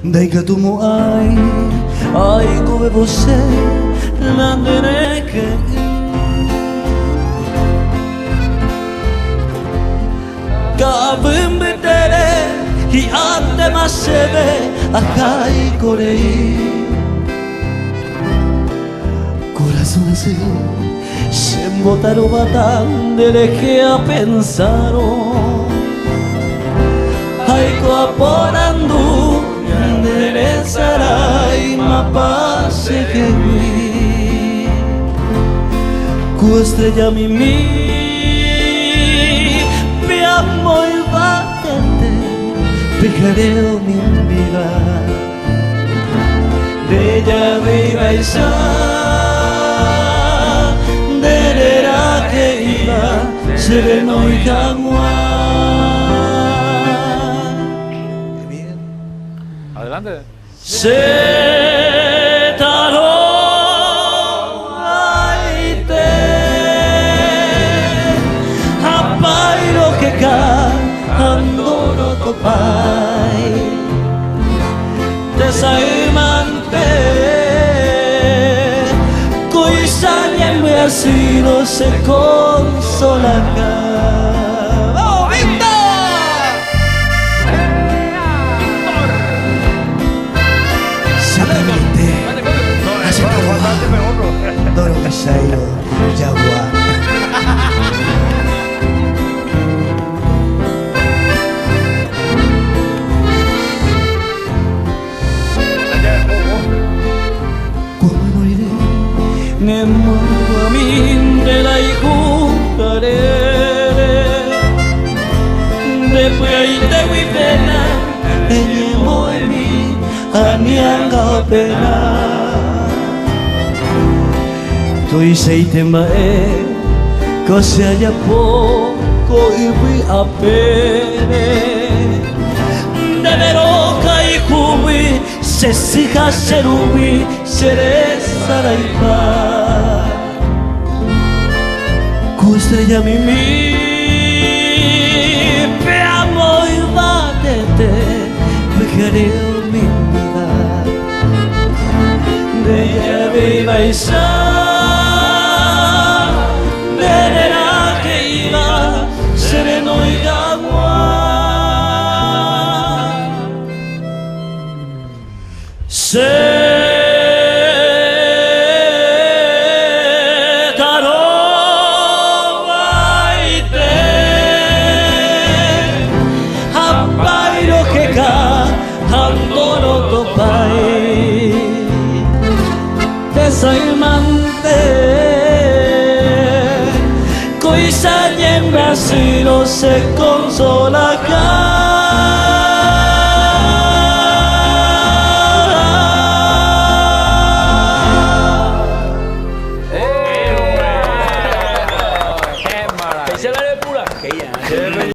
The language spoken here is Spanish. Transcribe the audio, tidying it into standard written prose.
Dai que tu mo ai come você landere que Kabın bedere hi ande masebe akai korei Corazón así se embotaron batandere que a pensaron Ai ko aporandu enderezarai ma passe che qui Cu estrella mi amo y batente Pejareo mi vida Bella viva y sa Derera que iba Sereno y jaguar Adelante. Se taró aite Apairo que ca andoro topai Desaimante Coisa me así no se consola acá Doro Casairo, Jaguar. Como moriré, me muero a mí de la hijugaré. Después de mi pena, enyemo en mí, anianga pena. Tôi say thêm mãi có sẽ ya poco y vi apene Devero kai kubi se sika serubi seresa raipa Cu estrella mi pe amo y batete me quereo mi vida de ella viva y sa Sereno y jaguar Se taró baite Apairo que ca andoro topai Desaimante Coisa así no se consola acá